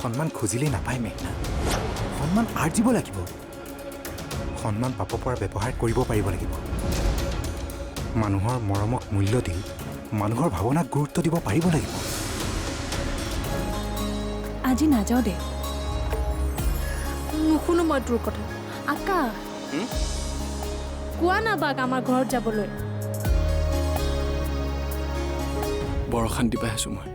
সন্মান খুজিলেই নাপায় মেঘনা সন্মান আৰ্জিব লাগিব সন্মান পাব পৰা ব্যৱহাৰ কৰিব পাৰিব লাগিব মানুহৰ মৰমক মূল্য দি মানুহৰ ভাৱনাক গুৰুত্ব দিব পাৰিব লাগিব আজি নাযাওঁ দে নুশুনো মই তোৰ কথা আকাশ কোৱা না বাক আমাৰ ঘৰত যাবলৈ বৰ অশান্তি পাই আছো মই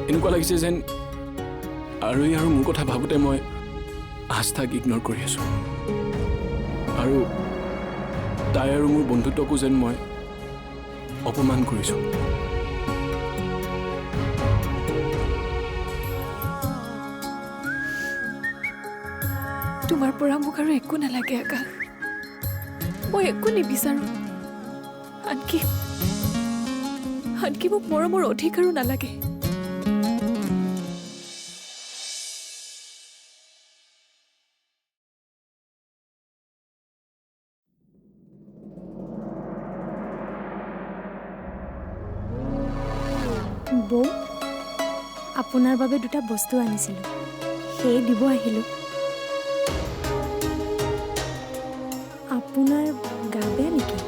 এনেকুৱা লাগিছে যেন আৰু মোৰ কথা ভাবোঁতে মই আস্থাক ইগন'ৰ কৰি আছো আৰু তাই আৰু মোৰ বন্ধুত্বকো যেন মই অপমান কৰিছো তোমাৰ পৰা মোক আৰু একো নালাগে আকাশ মই একো নিবিচাৰো আনকি মোক মৰমৰ অধিকাৰো নালাগে বৌ আপোনাৰ বাবে দুটা বস্তু আনিছিলোঁ সেই দিব আহিলোঁ আপোনাৰ গা বেয়া নেকি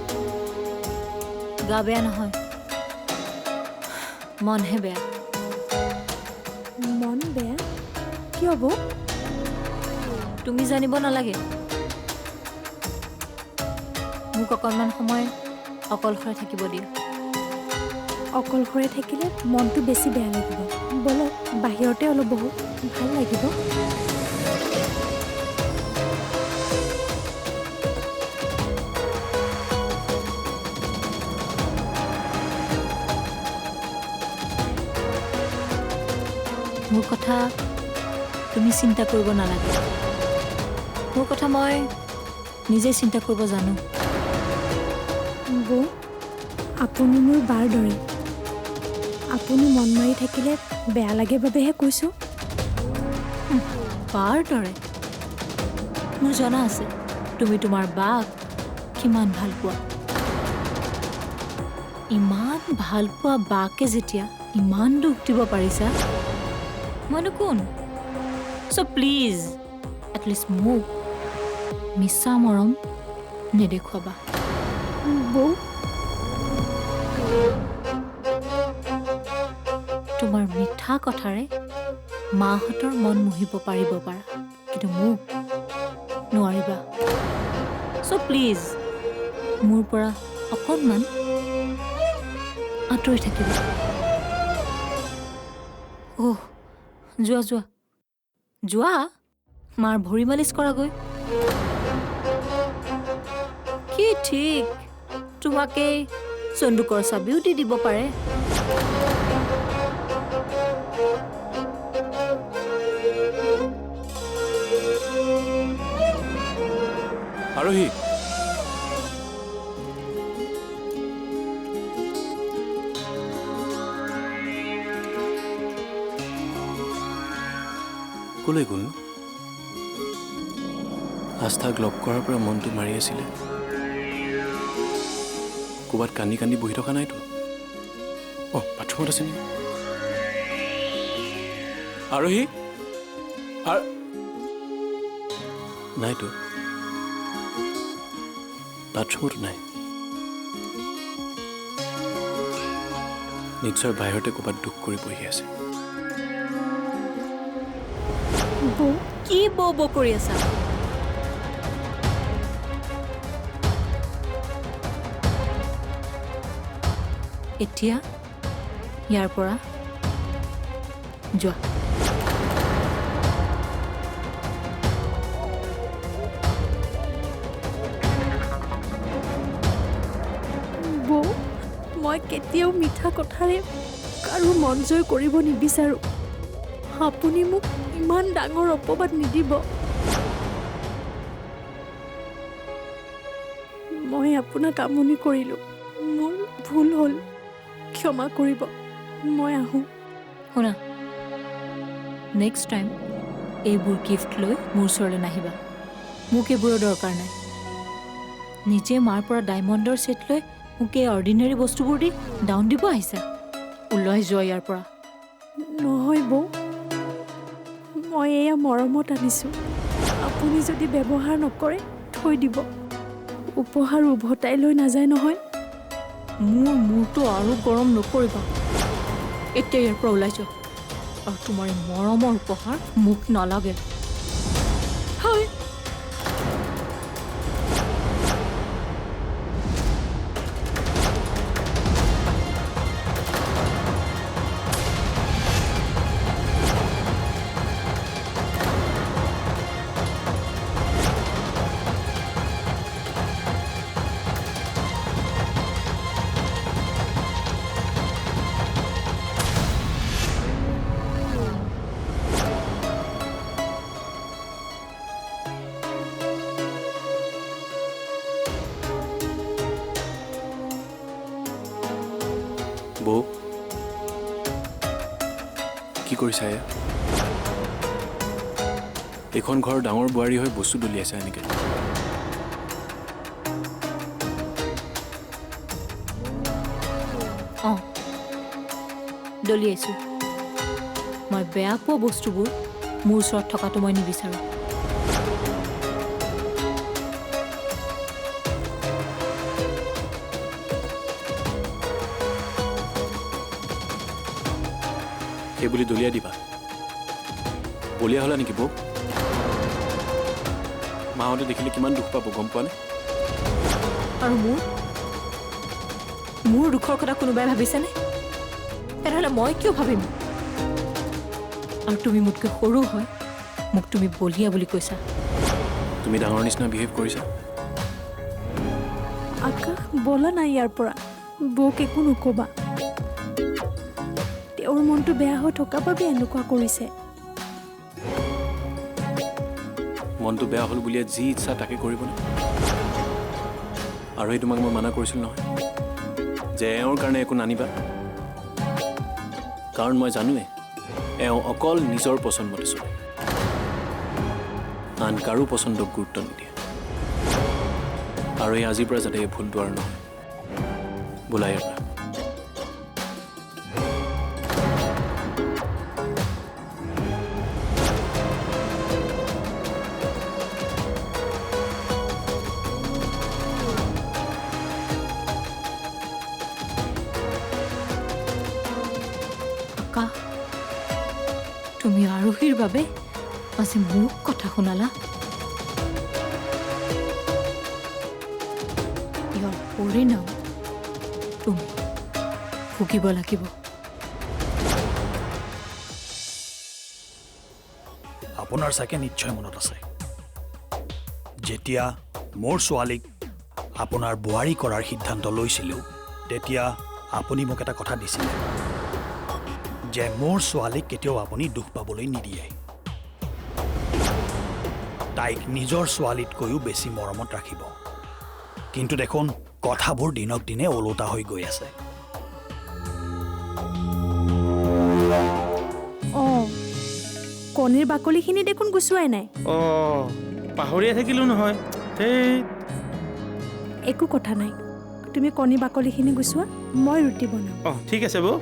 গা বেয়া নহয় মনহে বেয়া মন বেয়া কিয় বৌ তুমি জানিব নালাগে মোক অকণমান সময় অকলশৰে থাকিব দিয়া অকলশৰে থাকিলে মনটো বেছি বেয়া লাগিব বলক বাহিৰতে অলপ বহু ভাল লাগিব মোৰ কথা তুমি চিন্তা কৰিব নালাগে মোৰ কথা মই নিজে চিন্তা কৰিব জানো বৌ আপুনি মোৰ বাৰ দৰে আপুনি মন মাৰি থাকিলে বেয়া লাগে বাবেহে কৈছোঁ বাৰ দৰে মোৰ জনা আছে তুমি তোমাৰ বাক কিমান ভাল পোৱা ইমান ভাল পোৱা বাকে যেতিয়া ইমান দুখ দিব পাৰিছা মইনো কোন চ' প্লিজ এটলিষ্ট মোক মিছা মৰম নেদেখুৱাবা বৌ তোমাৰ মিঠা কথাৰে মাহঁতৰ মন মুহিব পাৰিব পাৰা কিন্তু মোক নোৱাৰিবা চ' প্লিজ মোৰ পৰা অকণমান আঁতৰি থাকিবা অহ যোৱা মাৰ ভৰি মালিচ কৰাগৈ কি ঠিক তোমাকেই চন্দুকৰ চাবিও দি দিব পাৰে আৰোহী কলৈ গ'ল আস্থাক লগ কৰাৰ পৰা মনটো মাৰি আছিলে ক'ৰবাত কান্দি কান্দি বহি থকা নাইতো বাথৰুমত আছে নেকি আৰোহী নাইতো বাথৰুমতো নাই নিশ্চয় বাহিৰতে ক'ৰবাত দুখ কৰি বহি আছে বৌ কি বৌ বৌ কৰি আছা এতিয়া ইয়াৰ পৰা যোৱা বৌ মই কেতিয়াও মিঠা কথাৰে কাৰো মন জয় কৰিব নিবিচাৰোঁ আপুনি মোক ইমান ডাঙৰ অপবাদ নিদিব মই আপোনাক আমনি কৰিলোঁ মোৰ ভুল হ'ল ক্ষমা কৰিব মই আহোঁ শুনা নেক্সট টাইম এইবোৰ গিফ্ট লৈ মোৰ ওচৰলৈ নাহিবা মোক এইবোৰৰ দৰকাৰ নাই নিজে মাৰ পৰা ডায়মণ্ডৰ ছেট লৈ মোক এই অৰ্ডিনেৰী বস্তুবোৰ দি ডাউন দিব আহিছা ওলাই যোৱা ইয়াৰ পৰা। নহয় বৌ, মই এয়া মৰমত আনিছোঁ। আপুনি যদি ব্যৱহাৰ নকৰে থৈ দিব। উপহাৰ উভতাই লৈ নাযায় নহয়। মোৰ মূৰটো আৰু গৰম নকৰিবা। এতিয়া ইয়াৰ পৰা ওলাই যোৱা। আৰু তোমাৰ এই মৰমৰ উপহাৰ মোক নালাগে। হয়। বৌ কি কৰিছা এয়া? এইখন ঘৰৰ ডাঙৰ বোৱাৰী হৈ বস্তু দলিয়াইছা এনেকৈ? অঁ, দলিয়াইছোঁ। মই বেয়া পোৱা বস্তুবোৰ মোৰ ওচৰত থকাটো মই নিবিচাৰোঁ। সেইবুলি দলিয়াই দিবা? বলিয়া হ'লা নেকি বৌ? মাহঁতে দেখিলে কিমান দুখ পাব গম পোৱানে? আৰু মোৰ দুখৰ কথা কোনোবাই ভাবিছেনে? তেনেহ'লে মই কিয় ভাবিম? আৰু তুমি মোতকৈ সৰু হয় মোক তুমি বলিয়া বুলি কৈছা। তুমি ডাঙৰ নিচিনা বিহেভ কৰিছা। আকাশ বলা নাই ইয়াৰ পৰা। বৌক একো নক'বা। তেওঁৰ মনটো বেয়া হৈ থকা বাবে এনেকুৱা কৰিছে। মনটো বেয়া হ'ল বুলিয়ে যি ইচ্ছা তাকে কৰিবনে? আৰু এই তোমাক মই মানা কৰিছিলোঁ নহয় যে এওঁৰ কাৰণে একো নানিবা। কাৰণ মই জানোৱে এওঁ অকল নিজৰ পচন্দ মতে চলে, আন কাৰো পচন্দক গুৰুত্ব নিদিয়ে। আৰু এই আজিৰ পৰা যাতে এই ভুলটো আৰু নহয়। বোলা ইয়াৰ পৰা। তুমি আৰোহীৰ বাবে আজি মোক কথা শুনালা। ইয়াৰ পৰিণাম তুমি ভুগিব লাগিব। আপোনাৰ চাগে নিশ্চয় মনত আছে যেতিয়া মোৰ ছোৱালীক আপোনাৰ বোৱাৰী কৰাৰ সিদ্ধান্ত লৈছিলোঁ, তেতিয়া আপুনি মোক এটা কথা দিছিলে যে মোৰ ছোৱালীক কেতিয়াও আপুনি দুখ পাবলৈ নিদিয়ে। তাইক নিজৰ ছোৱালীতকৈও বেছি মৰমত ৰাখিব। কিন্তু দেখোন কথাবোৰ দিনক দিনে ওলোটা হৈ গৈ আছে। অঁ, কণীৰ বাকলিখিনি দেখোন গুচোৱাই নাই। অঁ, পাহৰিয়ে থাকিলোঁ নহয়। সেই একো কথা নাই, তুমি কণী বাকলিখিনি গুচোৱা, মই ৰুটি বনাম। অঁ, ঠিক আছে বৌ।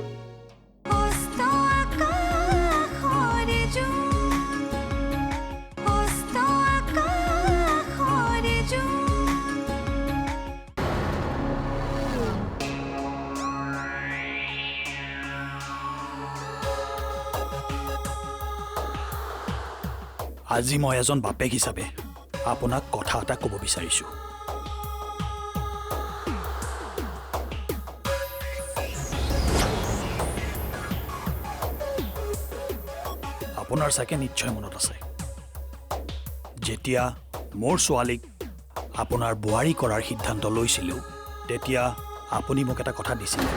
আজি মই এজন বাপেক হিচাপে আপোনাক কথা এটা ক'ব বিচাৰিছোঁ। আপোনাৰ চাগে নিশ্চয় মনত আছে যেতিয়া মোৰ ছোৱালীক আপোনাৰ বোৱাৰী কৰাৰ সিদ্ধান্ত লৈছিলোঁ, তেতিয়া আপুনি মোক এটা কথা দিছিলে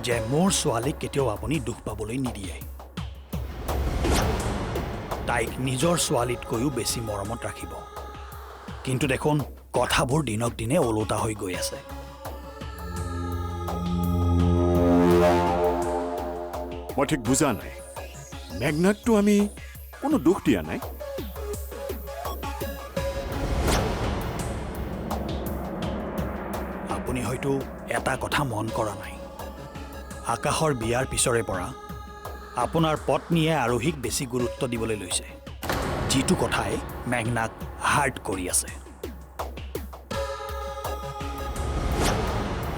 যে মোৰ ছোৱালীক কেতিয়াও আপুনি দুখ পাবলৈ নিদিয়ে। তাইক নিজৰ ছোৱালীতকৈও বেছি মৰমত ৰাখিব। কিন্তু দেখোন কথাবোৰ দিনক দিনে ওলোটা হৈ গৈ আছে। মই ঠিক বুজা নাই। মেঘনাকটো আমি কোনো দুখ দিয়া নাই। আপুনি হয়তো এটা কথা মন কৰা নাই। আকাশৰ বিয়াৰ পিছৰে পৰা আপোনাৰ পত্নীয়ে আৰোহীক বেছি গুৰুত্ব দিবলৈ লৈছে, যিটো কথাই মেঘনাক হাৰ্ট কৰি আছে।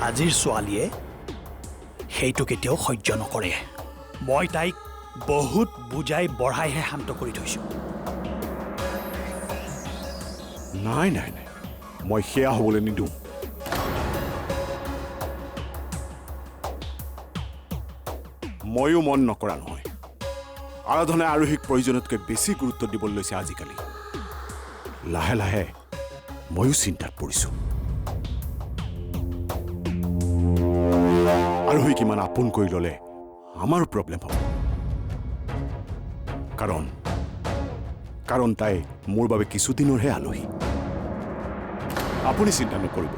আজিৰ ছোৱালীয়ে সেইটো কেতিয়াও সহ্য নকৰে। মই তাইক বহুত বুজাই বঢ়াইহে শান্ত কৰি থৈছোঁ। নাই নাই নাই, মই সেয়া হ'বলৈ নিদিওঁ। ময়ো মন নকৰা নহয়। আৰাধনাই আৰোহীক প্ৰয়োজনতকৈ বেছি গুৰুত্ব দিবলৈ লৈছে আজিকালি। লাহে লাহে ময়ো চিন্তাত পৰিছোঁ। আৰোহীক ইমান আপোন কৰি ল'লে আমাৰো প্ৰব্লেম হ'ব। কাৰণ তাই মোৰ বাবে কিছুদিনৰহে আলহী। আপুনি চিন্তা নকৰিব,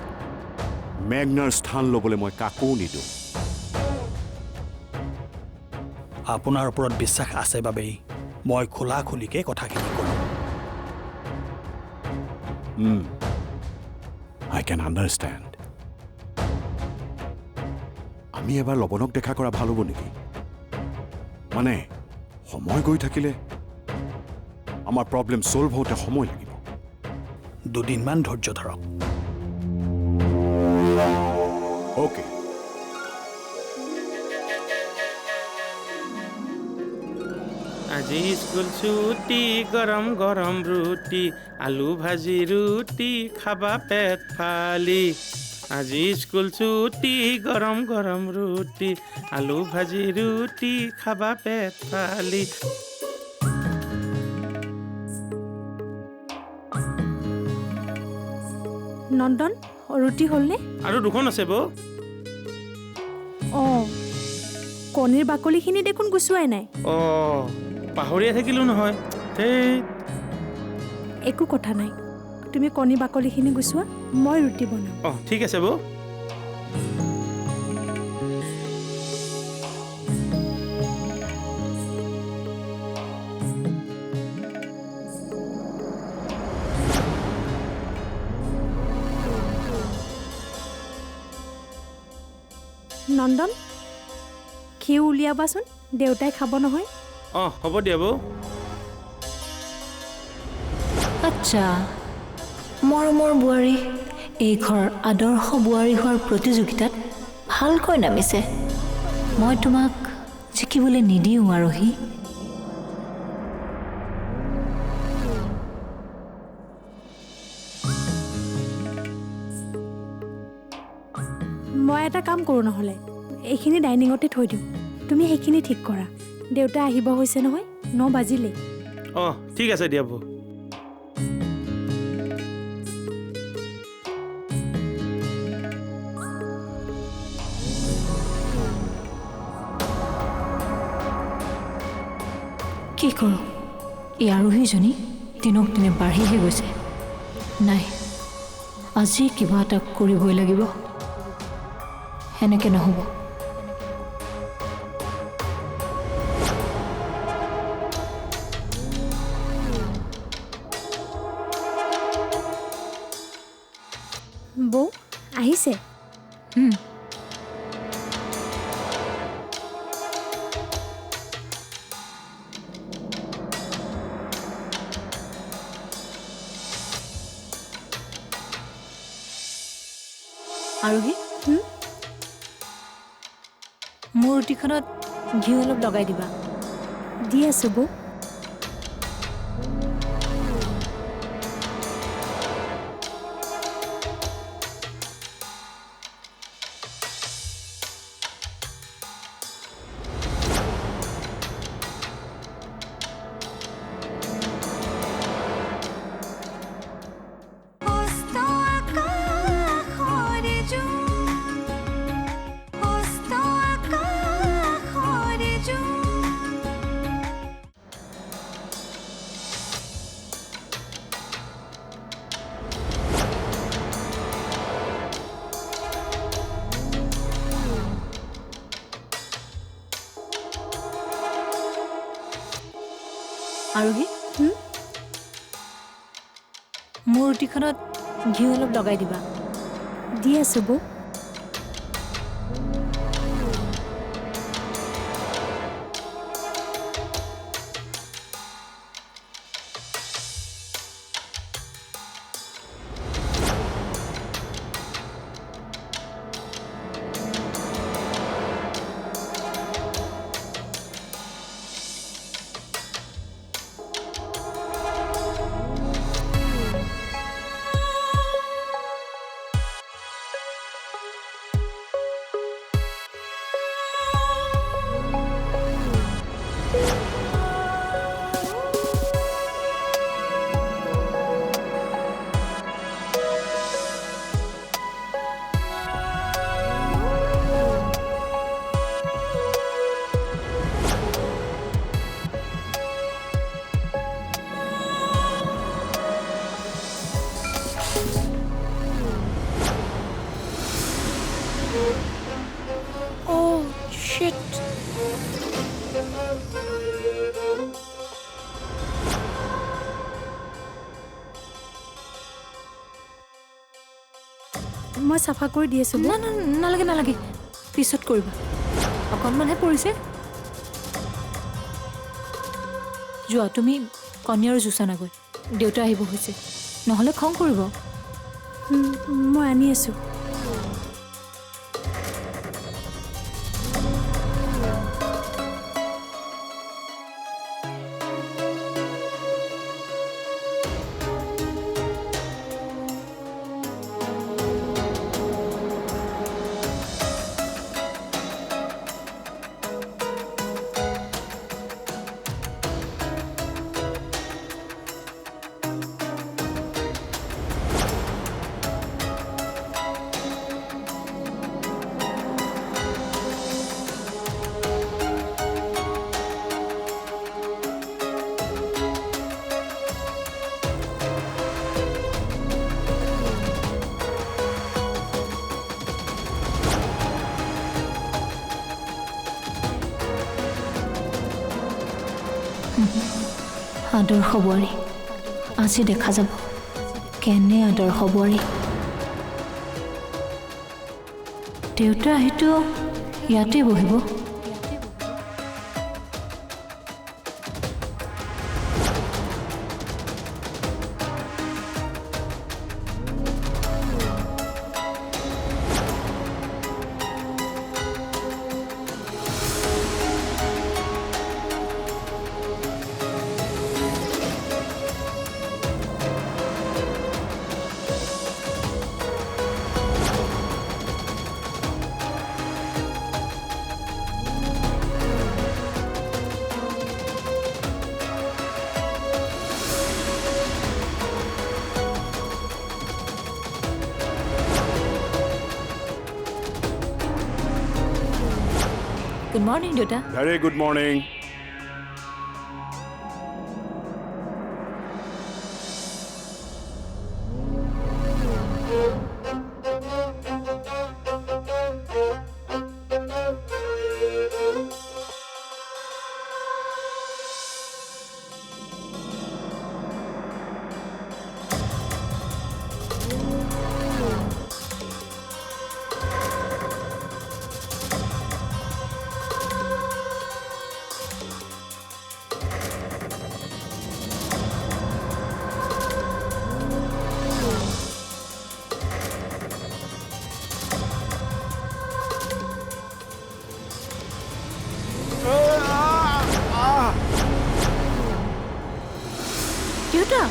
মেঘনাৰ স্থান ল'বলৈ মই কাকো নিদিওঁ। আপোনাৰ ওপৰত বিশ্বাস আছে বাবেই মই খোলাখুলিকে কথাখিনি ক'লোঁ। I can understand. আমি এবাৰ লৱণক দেখা কৰা ভাল হ'ব নেকি? মানে সময় গৈ থাকিলে আমাৰ প্ৰব্লেম ছল্ভ হওঁতে সময় লাগিব। দুদিনমান ধৈৰ্য ধৰক। অ'কে। আজি স্কুল ছুটি, গৰম গৰম ৰুটি, আলু ভাজি ৰুটি, খাবা পেট ফালি। আজি স্কুল ছুটি, গৰম গৰম ৰুটি, আলু ভাজি ৰুটি, খাবা পেট ফালি। নন্দন, ৰুটি হ'লনে? আৰু দুখন আছে বৌ। অঁ, কণীৰ বাকলিখিনি দেখোন গুচোৱাই নাই। অঁ, পাহৰিয়ে থাকিলোঁ নহয়। সেই একো কথা নাই, তুমি কণী বাকলিখিনি গুচোৱা, মই ৰুটি বনাম। অঁ, ঠিক আছে বৌ। নন্দন, ঘিউ উলিয়াবাচোন, দেউতাই খাব নহয়। অঁ, হ'ব দিয়া বৌ। আচ্ছা, মৰমৰ বোৱাৰী এই ঘৰৰ আদৰ্শ বোৱাৰী হোৱাৰ প্ৰতিযোগিতাত ভালকৈ নামিছে। মই তোমাক জিকিবলৈ নিদিওঁ আৰোহী। মই এটা কাম কৰোঁ নহ'লে, এইখিনি ডাইনিঙতে থৈ দিওঁ, তুমি সেইখিনি ঠিক কৰা। দেউতা আহিব হৈছে নহয়, 9 বাজিলেই। অঁ, ঠিক আছে দিয়া বৌ। কি কৰোঁ? এই আৰোহীজনী দিনক দিনে বাঢ়িহে গৈছে। নাই, আজি কিবা এটা কৰিবই লাগিব। সেনেকে নহ'ব। বৌ আহিছে। আৰোহী, মোৰ ৰুটিখনত ঘিউ অলপ লগাই দিবা। দি আছোঁ বৌ। আৰোহী, মোৰ ৰুটিখনত ঘিউ অলপ লগাই দিবা। দি আছোঁ বৌ। মই চাফা কৰি দি আছোঁ। না না নালাগে নালাগে, পিছত কৰিবা, অকণমানহে পৰিছে। যোৱা তুমি কণী আৰু জুচ আনাগৈ, দেউতা আহিব হৈছে, নহ'লে খং কৰিব। মই আনি আছোঁ। আদৰ্শ বোৱাৰী, আজি দেখা যাব কেনে আদৰ্শ বোৱাৰী। দেউতা আহিতো ইয়াতে বহিব। গুড মৰ্ণিং দেউতা। Very good morning. দেউতা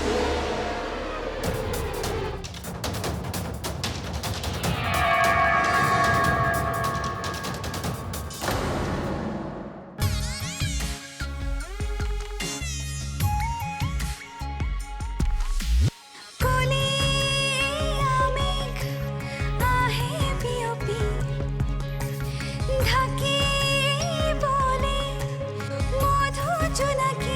ঢাকি বলে মধু জোনাকি